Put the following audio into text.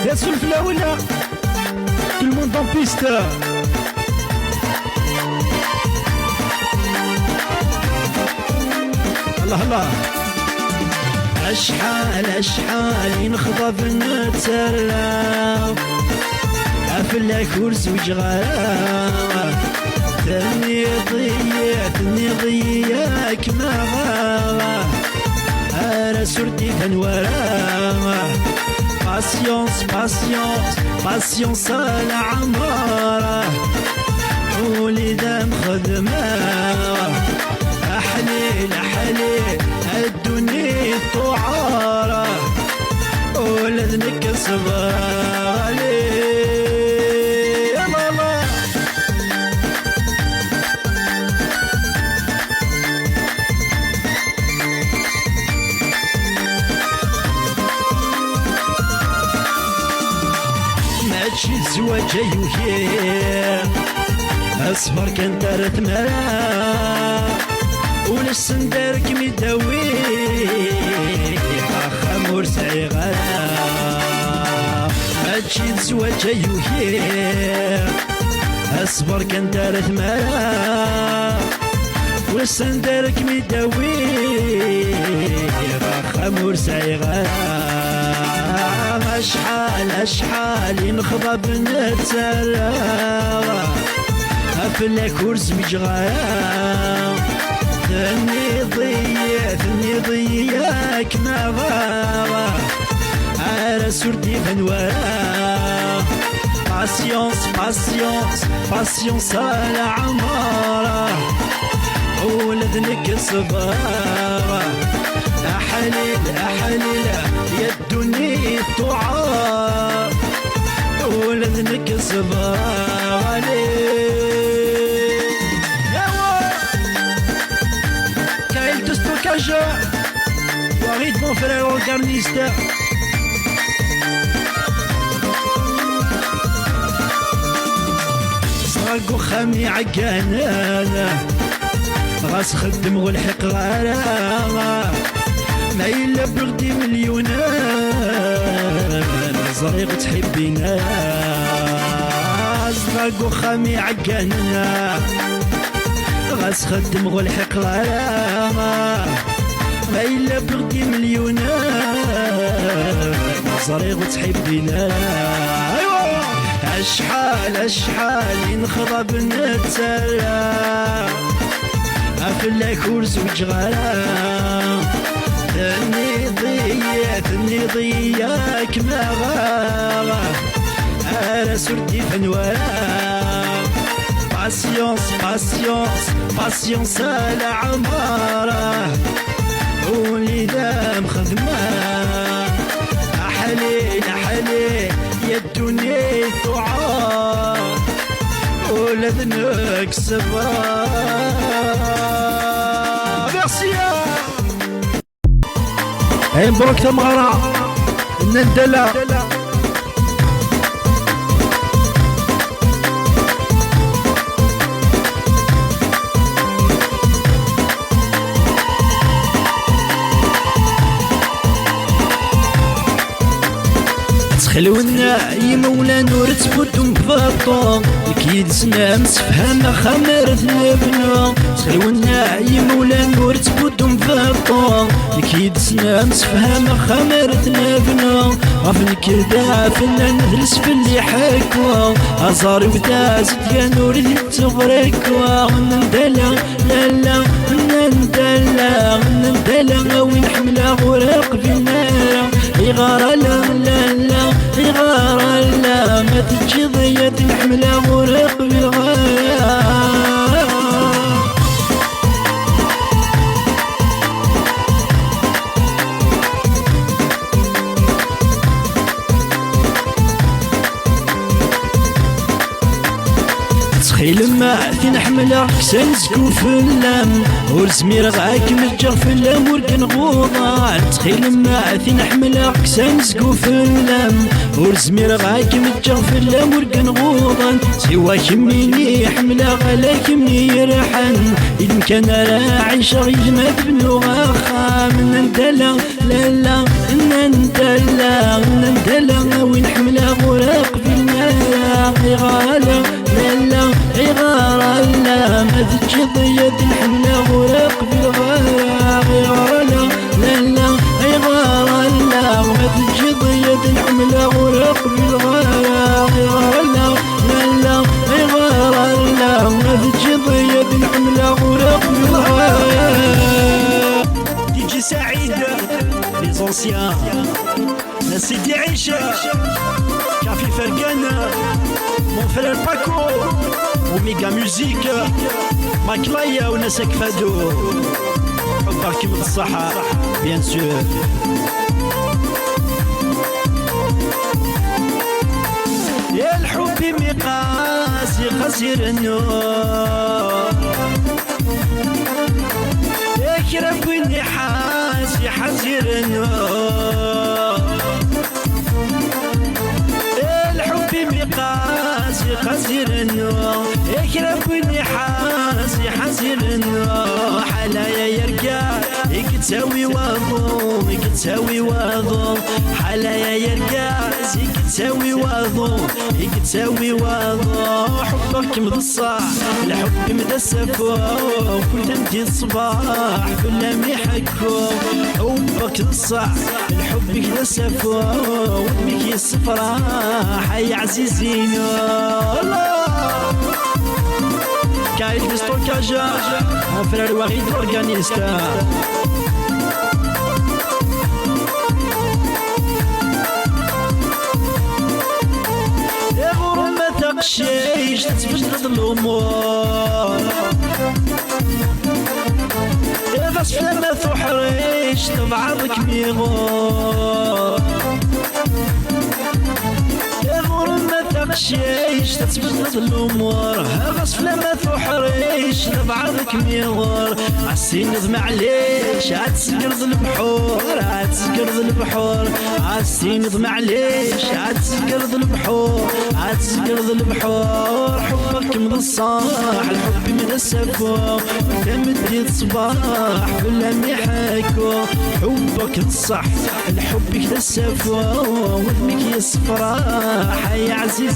يا سلفلة ولا tout le monde en piste. الله الله. اشحال نخضب نتسلى افلا كرس وجغال ثني ضياك ما غاوة انا سردي ثنورا باسيونس على عمارة ولذا مخدمة أحليل الدنيا طعارة ولذنك صبر عليه الله. ماشي الزواج يوهي أصفر كان تارث مرا ولسن دارك مداوي خمور سعي غلا ماشي الزواج يوهي أصفر كان تارث مرا ولسن دارك مداوي خمور سعي غلا أشحال نخضب نتسلى أفلا كرس مجغايا ثني ضياك ما غاوة على سردي فنورا باسيونس على عمارة ولذنك صبارة أحليل يا الدنيا طعار ولذنك صبارة عليه Kael de stockage Warid mon frère organiste صاقو خامي عقانا غاس خدم والحق غالا ما إلا بغدي مليونا زريق تحبينا صاقو خامي عقانا غاس خدم والحق غالا ما إلا بغدي مليونا زريق تحبينا أشحال نخضب نتسلى أفلا كرس وجغالا ثني ضياك ما غاوة أنا سردي فنورا باسيونس على عمارة ولذا مخدمة أحليل يا الدنيا طعار ولذنك صبرا. ميرسي هاي مبروك تمغرة الندلة خلونا يمولا نور تبودم بفاطو كيد سنام سفهام خمر ذنبنا خلونا يمولا نور تبودم بفاطو كيد سنام سفهام خمر ذنبنا غفن كذا فنان نجلس في اللي حكوا أزار وداز يا نور اللي تغرقوا نندلا لا نندلا وين حملة غرق في النار يغار لا ما تجي ضية الحملة غرق بالغاية تخيل ما فين حملة كسان زكوف اللام ورزمير غاك متجر في اللام ورقن غوضا تخيل ما فين حملة كسان زكوف اللام ورزمير غاك متجر في اللام ورقن غوضا سوا كميني حملة غلا كمني يرحن إذن كان راعي شغي جماد بنو غاخا من ندلا لا نندلا وين حملة العملة ورقم الغلا غلا لا غلا ما تجي ضيد العملة ورقم الغلا. دي جي سعيد لي زونسيان سيدي عيشة كافي فرقانا مون فرير باكو وميغا ميوزيك ماكلايا وناسك فادو حبك من الصحة بيان سور. يا الحب مقاسي قصير النور يا كرب النحاس حزير النور الحب مقاسي قصير النور يكرب النحاس حزير النور حلايا يرقع يكتساوي وضو يكتساوي وضو حلايا يرقع يكتساوي وضو يكتساوي وضو حبك مضصع الحب مدسفو كل تمدي الصباح كل ميحكو حبك ضصع الحب مدسفو ودمك الصفراح يا عزيزين الله. Kyle de stockage, mon frère Warid organiste. يا غرم ما تقشيش تتبدل الأمور يا غصب لما تحريش لبعضك ميغور تمشيش تتبدل الامور غصب لما تحريش لبعضك ميغور عالسينض معليش عتسقرض البحور عتسقرض البحور عالسينض معليش عتسقرض البحور عتسقرض البحور حبك مضصاح الحب من السفوح تمدي الصباح ولا ميحكو حبك تصح الحب كدا السفوح ودمك يا الصفراح يا عزيزين.